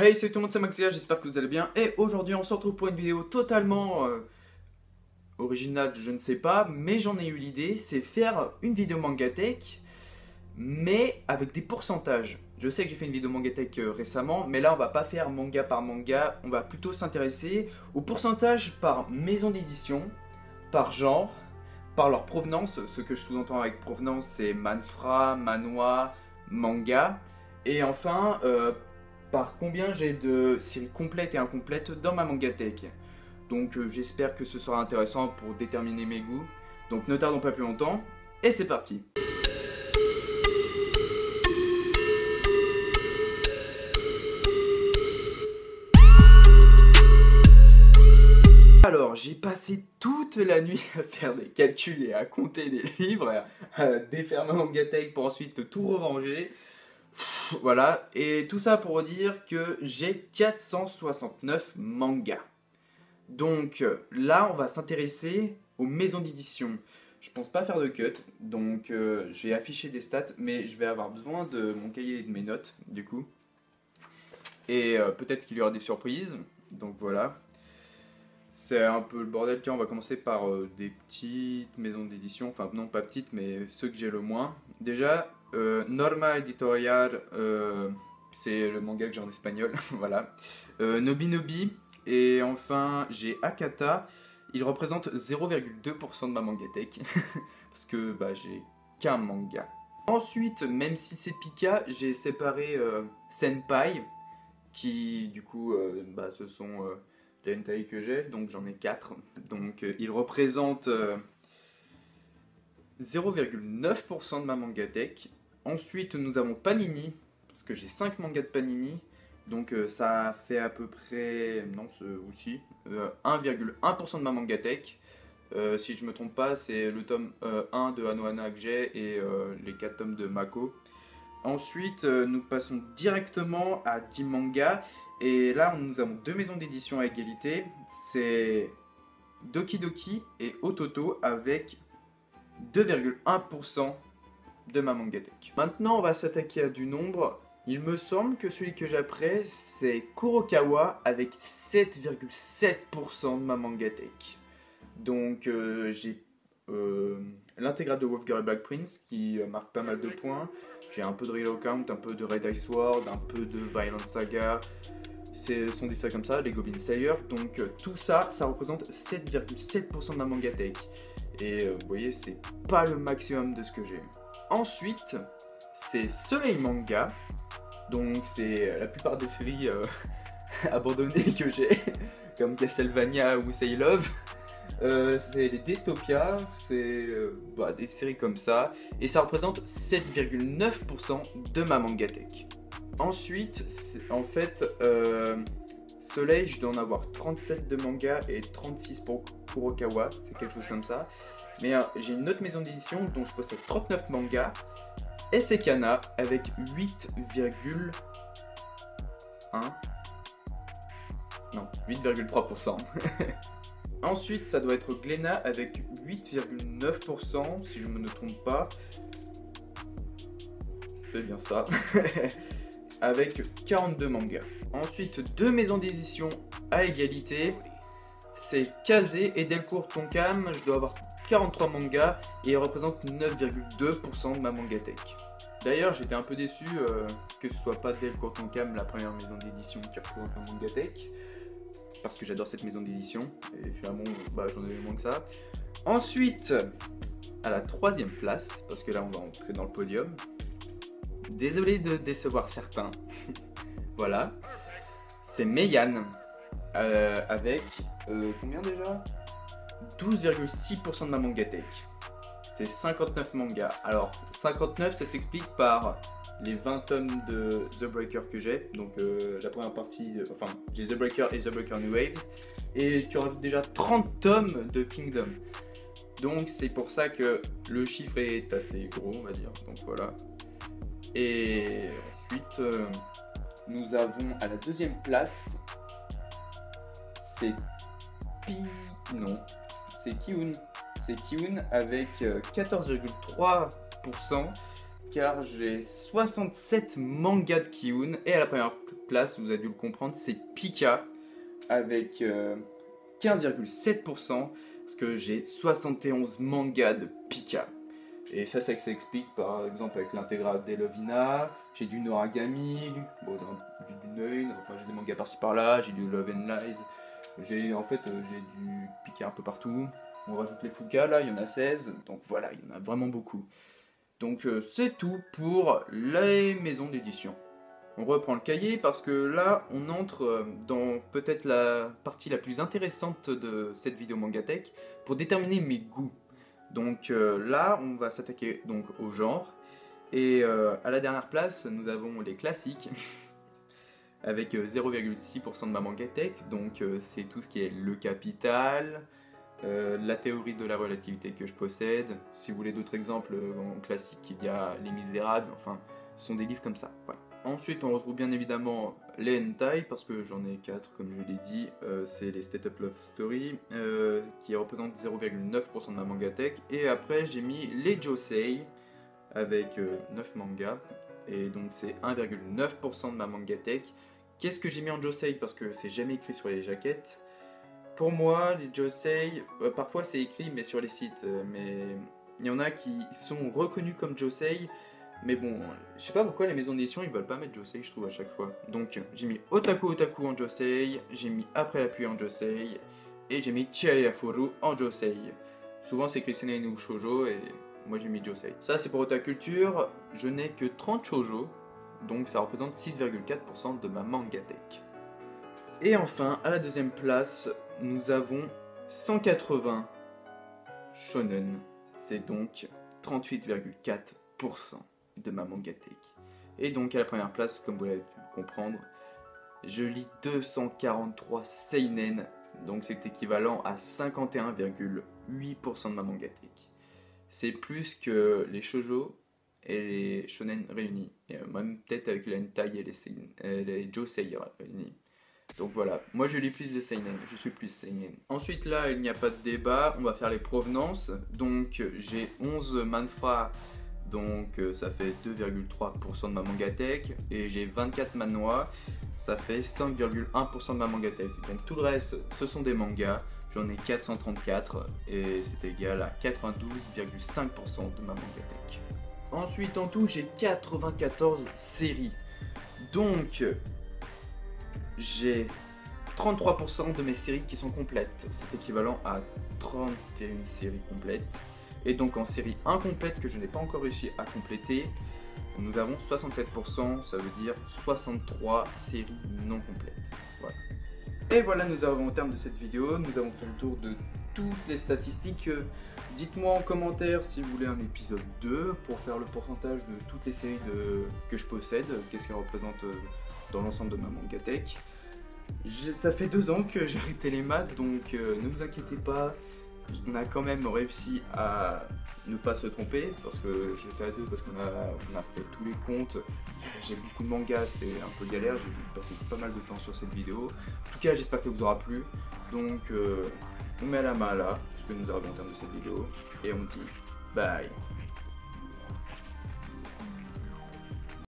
Hey, salut tout le monde, c'est Maxia, j'espère que vous allez bien. Et aujourd'hui, on se retrouve pour une vidéo totalement originale, je ne sais pas, mais j'en ai eu l'idée. C'est faire une vidéo Mangatech, mais avec des pourcentages. Je sais que j'ai fait une vidéo Mangatech récemment, mais là, on va pas faire manga par manga. On va plutôt s'intéresser au pourcentage par maison d'édition, par genre, par leur provenance. Ce que je sous-entends avec provenance, c'est manhwa, manhwa, manga. Et enfin, par combien j'ai de séries complètes et incomplètes dans ma Mangatech. Donc j'espère que ce sera intéressant pour déterminer mes goûts. Donc ne tardons pas plus longtemps, et c'est parti. Alors, j'ai passé toute la nuit à faire des calculs et à compter des livres, à défaire ma Mangatech pour ensuite tout ranger. Voilà, et tout ça pour dire que j'ai 469 mangas. Donc là, on va s'intéresser aux maisons d'édition. Je pense pas faire de cut, donc je vais afficher des stats, mais je vais avoir besoin de mon cahier et de mes notes, du coup. Et peut-être qu'il y aura des surprises, donc voilà. C'est un peu le bordel. Tiens, on va commencer par des petites maisons d'édition, enfin non pas petites, mais ceux que j'ai le moins. Déjà, Norma Editorial, c'est le manga que j'ai en espagnol, voilà. Nobi Nobi, et enfin j'ai Akata, il représente 0,2% de ma Mangatech, parce que bah, j'ai qu'un manga. Ensuite, même si c'est Pika, j'ai séparé Senpai, qui du coup, bah, ce sont les hentai que j'ai, donc j'en ai 4, donc il représente 0,9% de ma Mangatech. Ensuite, nous avons Panini, parce que j'ai 5 mangas de Panini. Donc ça fait à peu près, non aussi, 1,1% de ma Mangatech. Si je me trompe pas, c'est le tome 1 de Anohana que j'ai et les 4 tomes de Mako. Ensuite, nous passons directement à 10 mangas. Et là, nous avons 2 maisons d'édition à égalité. C'est Doki Doki et Ototo avec 2,1% de ma Mangatech. Maintenant, on va s'attaquer à du nombre. Il me semble que celui que j'ai après, c'est Kurokawa avec 7,7% de ma Mangatech. Donc, j'ai l'intégrale de Wolfgirl Black Prince qui marque pas mal de points. J'ai un peu de Real Count, un peu de Red Ice Sword, un peu de Violent Saga. Ce sont des sagas comme ça, les Goblin Slayer. Donc, tout ça, ça représente 7,7% de ma Mangatech. Et vous voyez, c'est pas le maximum de ce que j'ai. Ensuite, c'est Soleil Manga. Donc, c'est la plupart des séries abandonnées que j'ai, comme Castlevania ou Say Love. C'est les Dystopia, c'est bah, des séries comme ça. Et ça représente 7,9% de ma Mangatech. Ensuite, en fait, Soleil, je dois en avoir 37 de manga et 36 pour Kurokawa, c'est quelque chose comme ça. Mais j'ai une autre maison d'édition dont je possède 39 mangas, et c'est Kana avec 8,1. Non, 8,3%. Ensuite, ça doit être Glénat avec 8,9%, si je ne me trompe pas. C'est bien ça. Avec 42 mangas. Ensuite, 2 maisons d'édition à égalité. C'est Kazé et Delcourt Tonkam. Je dois avoir 43 mangas et ils représentent 9,2% de ma Mangatech. D'ailleurs, j'étais un peu déçu que ce soit pas Delcourt Tonkam la première maison d'édition qui représente ma Mangatech. Parce que j'adore cette maison d'édition. Et finalement, bah, j'en avais moins que ça. Ensuite, à la 3e place, parce que là on va entrer dans le podium. Désolé de décevoir certains. Voilà. C'est Meian. Avec combien déjà 12,6% de ma Mangatech. C'est 59 mangas. Alors, 59, ça s'explique par les 20 tomes de The Breaker que j'ai. Donc, la première partie, enfin, j'ai The Breaker et The Breaker New Waves. Et tu rajoutes déjà 30 tomes de Kingdom. Donc, c'est pour ça que le chiffre est assez gros, on va dire. Donc, voilà. Et ensuite, nous avons à la 2e place, c'est c'est Kiun. C'est Kiun avec 14,3%. car j'ai 67 mangas de Ki-hoon. Et à la première place, vous avez dû le comprendre, c'est Pika avec 15,7%, parce que j'ai 71 mangas de Pika. Et ça s'explique par exemple avec l'intégrale d'Elovina, j'ai du Noragami, bon, j'ai du Neun, enfin j'ai des mangas par-ci par-là, j'ai du Love and Lies, j'ai du Pika un peu partout. On rajoute les Fuka, là il y en a 16, donc voilà, il y en a vraiment beaucoup. Donc c'est tout pour les maisons d'édition. On reprend le cahier parce que là on entre dans peut-être la partie la plus intéressante de cette vidéo Mangatech pour déterminer mes goûts. Donc là on va s'attaquer donc au genre et à la dernière place nous avons les classiques avec 0,6% de ma Mangatech, donc c'est tout ce qui est Le Capital, la théorie de la relativité que je possède. Si vous voulez d'autres exemples en classique, il y a Les Misérables, enfin ce sont des livres comme ça, voilà. Ensuite on retrouve bien évidemment les hentai, parce que j'en ai 4 comme je l'ai dit, c'est les State of Love Story, qui représentent 0,9% de ma Mangatech, et après j'ai mis les Josei, avec 9 mangas, et donc c'est 1,9% de ma Mangatech. Qu'est-ce que j'ai mis en Josei? Parce que c'est jamais écrit sur les jaquettes. Pour moi, les Josei, parfois c'est écrit mais sur les sites, mais il y en a qui sont reconnus comme Josei. Mais bon, je sais pas pourquoi les maisons d'édition ils veulent pas mettre Josei, je trouve, à chaque fois. Donc j'ai mis Otaku en Josei, j'ai mis Après la pluie en Josei, et j'ai mis Chihayafuru en Josei. Souvent c'est écrit Seinen ou Shoujo, et moi j'ai mis Josei. Ça c'est pour Otaculture, je n'ai que 30 Shoujo, donc ça représente 6,4% de ma Mangatech. Et enfin, à la deuxième place, nous avons 180 Shonen, c'est donc 38,4% de ma Mangatech. Et donc à la première place, comme vous l'avez pu comprendre, je lis 243 seinen, donc c'est équivalent à 51,8% de ma Mangatech. C'est plus que les shoujo et les shonen réunis, et même peut-être avec les hentai et les josei réunis. Donc voilà, moi je lis plus de seinen, je suis plus seinen. Ensuite là, il n'y a pas de débat, on va faire les provenances. Donc j'ai 11 manhwa, donc ça fait 2,3% de ma Mangatech, et j'ai 24 manhwa, ça fait 5,1% de ma Mangatech. Donc tout le reste, ce sont des mangas, j'en ai 434, et c'est égal à 92,5% de ma Mangatech. Ensuite en tout, j'ai 94 séries, donc j'ai 33% de mes séries qui sont complètes, c'est équivalent à 31 séries complètes. Et donc en série incomplète que je n'ai pas encore réussi à compléter, nous avons 67%, ça veut dire 63 séries non complètes. Voilà. Et voilà, nous avons au terme de cette vidéo, nous avons fait le tour de toutes les statistiques. Dites-moi en commentaire si vous voulez un épisode 2 pour faire le pourcentage de toutes les séries que je possède, qu'est-ce qu'elles représentent dans l'ensemble de ma Mangatech. Ça fait 2 ans que j'ai arrêté les maths, donc ne vous inquiétez pas. On a quand même réussi à ne pas se tromper, parce que je l'ai fait à 2 parce qu'on a fait tous les comptes. J'ai beaucoup de mangas, c'était un peu galère, j'ai passé pas mal de temps sur cette vidéo. En tout cas, j'espère qu'elle vous aura plu. Donc on met la main là, ce que nous avons en termes de cette vidéo, et on dit bye.